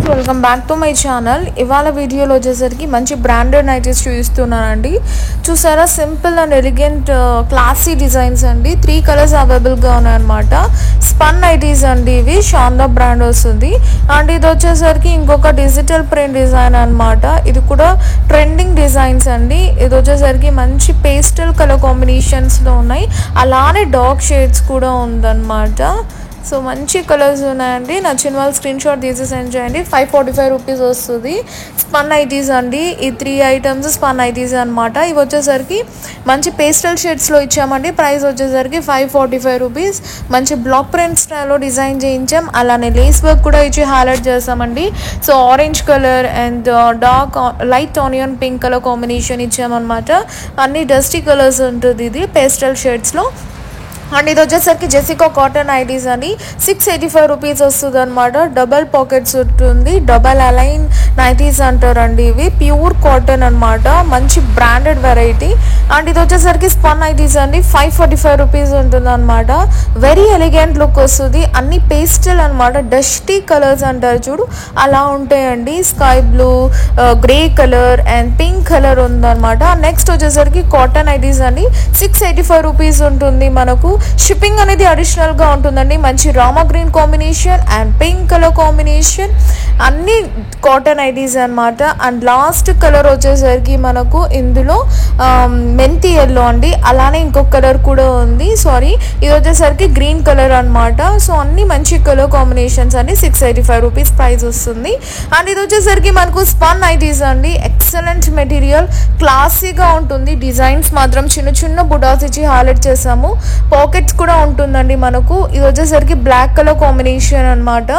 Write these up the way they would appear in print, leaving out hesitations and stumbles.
Welcome back to my channel. ఇవాళ వీడియోలో వచ్చేసరికి మంచి బ్రాండెడ్ నైటీస్ చూపిస్తున్నానండి. చూసారా, simple and elegant classy designs అండి. 3 కలర్స్ అవైలబుల్గా ఉన్నాయన్నమాట. స్పన్ నైటీస్ అండి, ఇవి షాందా బ్రాండ్ వస్తుంది. అండ్ ఇది వచ్చేసరికి ఇంకొక డిజిటల్ ప్రింట్ డిజైన్ అనమాట. ఇది కూడా ట్రెండింగ్ డిజైన్స్ అండి. ఇది వచ్చేసరికి మంచి పేస్టల్ కలర్ కాంబినేషన్స్లో ఉన్నాయి, అలానే డార్క్ షేడ్స్ కూడా ఉందన్నమాట. సో మంచి కలర్స్ ఉన్నాయండి. నచ్చిన వాళ్ళు స్క్రీన్ షాట్ తీసి సెండ్ చేయండి. 545 రూపీస్ వస్తుంది. స్పన్ ఐటీస్ అండి, ఈ 3 ఐటమ్స్ స్పన్ ఐటీస్ అనమాట. ఇవి వచ్చేసరికి మంచి పేస్టల్ షేడ్స్లో ఇచ్చామండి. ప్రైస్ వచ్చేసరికి 545 రూపీస్. మంచి బ్లాక్ ప్రింట్ స్టైల్లో డిజైన్ చేయించాం, అలానే లేస్ వర్క్ కూడా ఇచ్చి హైలైట్ చేస్తామండి. So orange colour and dark light onion pink colour combination ఇచ్చామన్నమాట. అన్ని డస్టీ కలర్స్ ఉంటుంది ఇది పేస్టల్ షేడ్స్లో. అండ్ ఇది వచ్చేసరికి జెసికా కాటన్ ఐటీస్ అని 685 రూపీస్ వస్తుంది అనమాట. డబల్ పాకెట్స్ ఉంటుంది, డబల్ అలైన్ నైటీస్ అంటారండి. ఇవి ప్యూర్ కాటన్ అనమాట, మంచి బ్రాండెడ్ వెరైటీ. అండ్ ఇది వచ్చేసరికి స్పన్ ఐటీస్ అండి, 545 రూపీస్ ఉంటుంది అనమాట. వెరీ ఎలిగెంట్ లుక్ వస్తుంది. అన్ని పేస్టల్ అనమాట, డస్టీ కలర్స్ అంటారు చూడు, అలా ఉంటాయండి. Sky blue, grey colour and pink colour ఉందన్నమాట. నెక్స్ట్ వచ్చేసరికి కాటన్ ఐటీస్ అండి, 685 రూపీస్ ఉంటుంది మనకు. షిప్పింగ్ అనేది అడిషనల్ గా ఉంటుందండి. మంచి Rama green combination and pink colour combination, అన్ని కాటన్ ఐటీస్ అనమాట. అండ్ లాస్ట్ కలర్ వచ్చేసరికి మనకు ఇందులో మెంతి ఎల్లో అండి, అలానే ఇంకొక కలర్ కూడా ఉంది. సారీ, ఇది వచ్చేసరికి గ్రీన్ కలర్ అనమాట. సో అన్ని మంచి కలర్ కాంబినేషన్స్ అండి. 685 రూపీస్ ప్రైస్ వస్తుంది. అండ్ ఇది వచ్చేసరికి మనకు స్పన్ ఐటీస్ అండి, ఎక్సలెంట్ మెటీరియల్, క్లాసీగా ఉంటుంది. డిజైన్స్ మాత్రం చిన్న చిన్న బుటాస్ ఇచ్చి హైలైట్ చేసాము. పాకెట్స్ కూడా ఉంటుందండి మనకు. ఇది వచ్చేసరికి బ్లాక్ కలర్ కాంబినేషన్ అనమాట.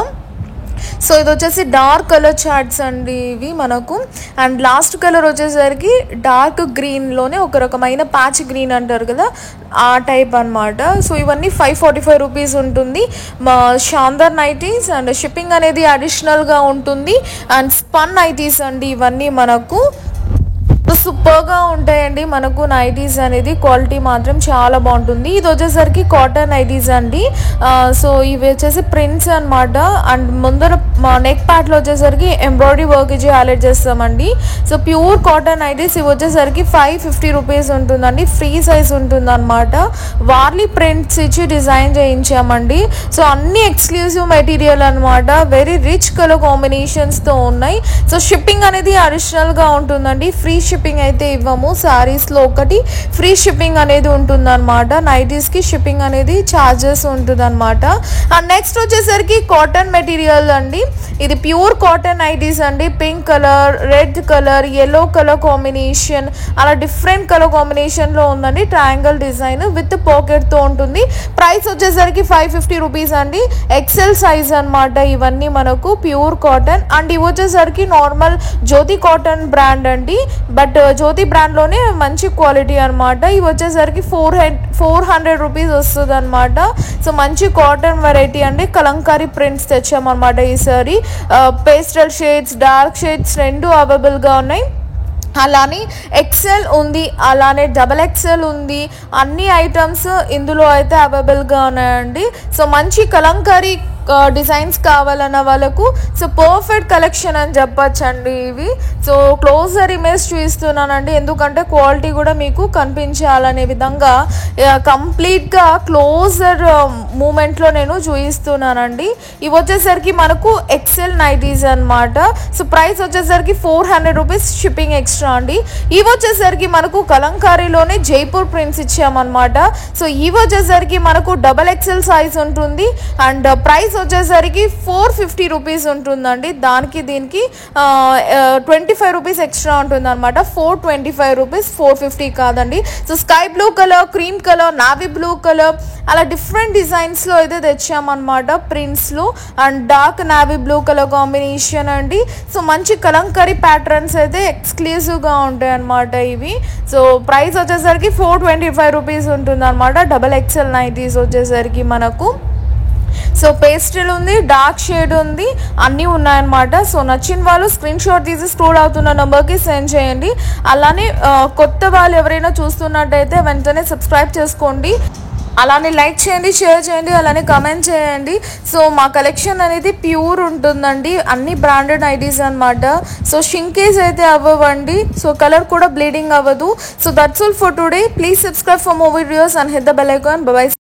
సో ఇది వచ్చేసి డార్క్ కలర్ చార్ట్స్ అండి ఇవి మనకు. అండ్ లాస్ట్ కలర్ వచ్చేసరికి డార్క్ గ్రీన్లోనే ఒక రకమైన ప్యాచ్ గ్రీన్ అంటారు కదా, ఆ టైప్ అనమాట. సో ఇవన్నీ 545 రూపీస్ ఉంటుంది. షాందార్ నైటీస్ అండ్ షిప్పింగ్ అనేది అడిషనల్గా ఉంటుంది. అండ్ స్పన్ నైటీస్ అండి ఇవన్నీ మనకు. సూపర్గా ఉంటాయండి మనకు నైటీస్ అనేది. క్వాలిటీ మాత్రం చాలా బాగుంటుంది. ఇది వచ్చేసరికి కాటన్ నైటీస్ అండి. సో ఇవి వచ్చేసి ప్రింట్స్ అనమాట. అండ్ ముందర నెక్ ప్యాట్లో వచ్చేసరికి ఎంబ్రాయిడరీ వర్క్ ఇచ్చి హైలైట్ చేస్తామండి. So pure cotton nighties. ఇవి వచ్చేసరికి 550 రూపీస్ ఉంటుందండి. ఫ్రీ సైజ్ ఉంటుంది అనమాట. వార్లీ ప్రింట్స్ ఇచ్చి డిజైన్ చేయించామండి. సో అన్ని ఎక్స్క్లూజివ్ మెటీరియల్ అనమాట. వెరీ రిచ్ కలర్ కాంబినేషన్స్తో ఉన్నాయి. సో షిప్పింగ్ అనేది అడిషనల్గా ఉంటుందండి. ఫ్రీ షిప్పింగ్ అయితే ఇవ్వము. శారీస్లో ఒకటి ఫ్రీ షిప్పింగ్ అనేది ఉంటుందన్నమాట. నైటీస్కి షిప్పింగ్ అనేది ఛార్జెస్ ఉంటుందన్నమాట. అండ్ నెక్స్ట్ వచ్చేసరికి కాటన్ మెటీరియల్ అండి. ఇది ప్యూర్ కాటన్ నైటీస్ అండి. Pink colour, red colour, yellow colour combination, అలా డిఫరెంట్ కలర్ కాంబినేషన్లో ఉందండి. ట్రయాంగిల్ డిజైన్ విత్ పాకెట్తో ఉంటుంది. ప్రైస్ వచ్చేసరికి 550 రూపీస్ అండి. ఎక్సెల్ సైజ్ అనమాట ఇవన్నీ మనకు. Pure cotton. అండ్ ఇవి వచ్చేసరికి నార్మల్ జ్యోతి కాటన్ బ్రాండ్ అండి. బట్ జ్యోతి బ్రాండ్లోనే మంచి క్వాలిటీ అనమాట. ఇవి వచ్చేసరికి 400 రూపీస్ వస్తుంది అనమాట. సో మంచి కాటన్ వెరైటీ అండి. కలంకారీ ప్రింట్స్ తెచ్చామన్నమాట ఈసారి. పేస్టల్ షేడ్స్, డార్క్ షేడ్స్ రెండు అవైలబుల్గా ఉన్నాయి. అలానే ఎక్సెల్ ఉంది, అలానే డబల్ ఎక్సెల్ ఉంది. అన్ని ఐటమ్స్ ఇందులో అయితే అవైలబుల్గా ఉన్నాయండి. సో మంచి కలంకారీ డిజైన్స్ కావాలన్న వాళ్ళకు సో పర్ఫెక్ట్ కలెక్షన్ అని చెప్పచ్చండి ఇవి. సో క్లోజర్ ఇమేజ్ చూపిస్తున్నానండి, ఎందుకంటే క్వాలిటీ కూడా మీకు కనిపించాలనే విధంగా కంప్లీట్గా క్లోజర్ మూమెంట్లో నేను చూపిస్తున్నానండి. ఇవి వచ్చేసరికి మనకు ఎక్సెల్ నైటీస్ అనమాట. సో ప్రైస్ వచ్చేసరికి 400 రూపీస్ షిప్పింగ్ ఎక్స్ట్రా అండి. ఇవి వచ్చేసరికి మనకు కలంకారీలోనే జైపూర్ ప్రింట్స్ ఇచ్చామన్నమాట. సో ఇవి వచ్చేసరికి మనకు డబల్ ఎక్సెల్ సైజ్ ఉంటుంది. అండ్ ప్రైస్ వచ్చేసరికి 450 రూపీస్ ఉంటుందండి. దానికి దీనికి 25 రూపీస్ ఎక్స్ట్రా ఉంటుంది అనమాట. 425 రూపీస్, 450 కాదండి. So sky blue colour, cream colour, navy blue colour, అలా డిఫరెంట్ డిజైన్స్లో అయితే తెచ్చామన్నమాట ప్రింట్స్లో. And dark navy blue colour combination అండి. సో మంచి కలంకారీ ప్యాటర్న్స్ అయితే ఎక్స్క్లూజివ్గా ఉంటాయి అన్నమాట ఇవి. సో ప్రైస్ వచ్చేసరికి 425 రూపీస్ ఉంటుంది అనమాట. డబల్ ఎక్సెల్ నైటీస్ వచ్చేసరికి మనకు. సో పేస్టల్ ఉంది, డార్క్ షేడ్ ఉంది, అన్నీ ఉన్నాయన్నమాట. సో నచ్చిన వాళ్ళు స్క్రీన్ షాట్ తీసి స్క్రోల్ అవుతున్న నెంబర్కి సెండ్ చేయండి. అలానే కొత్త వాళ్ళు ఎవరైనా చూస్తున్నట్టయితే వెంటనే సబ్స్క్రైబ్ చేసుకోండి. అలానే లైక్ చేయండి, షేర్ చేయండి, అలానే కమెంట్ చేయండి. సో మా కలెక్షన్ అనేది ప్యూర్ ఉంటుందండి, అన్ని బ్రాండెడ్ నైటీస్ అనమాట. సో షింకేజ్ అయితే అవ్వండి, సో కలర్ కూడా బ్లీడింగ్ అవ్వదు. So that's all for today. Please subscribe for more videos and hit the bell icon. By by.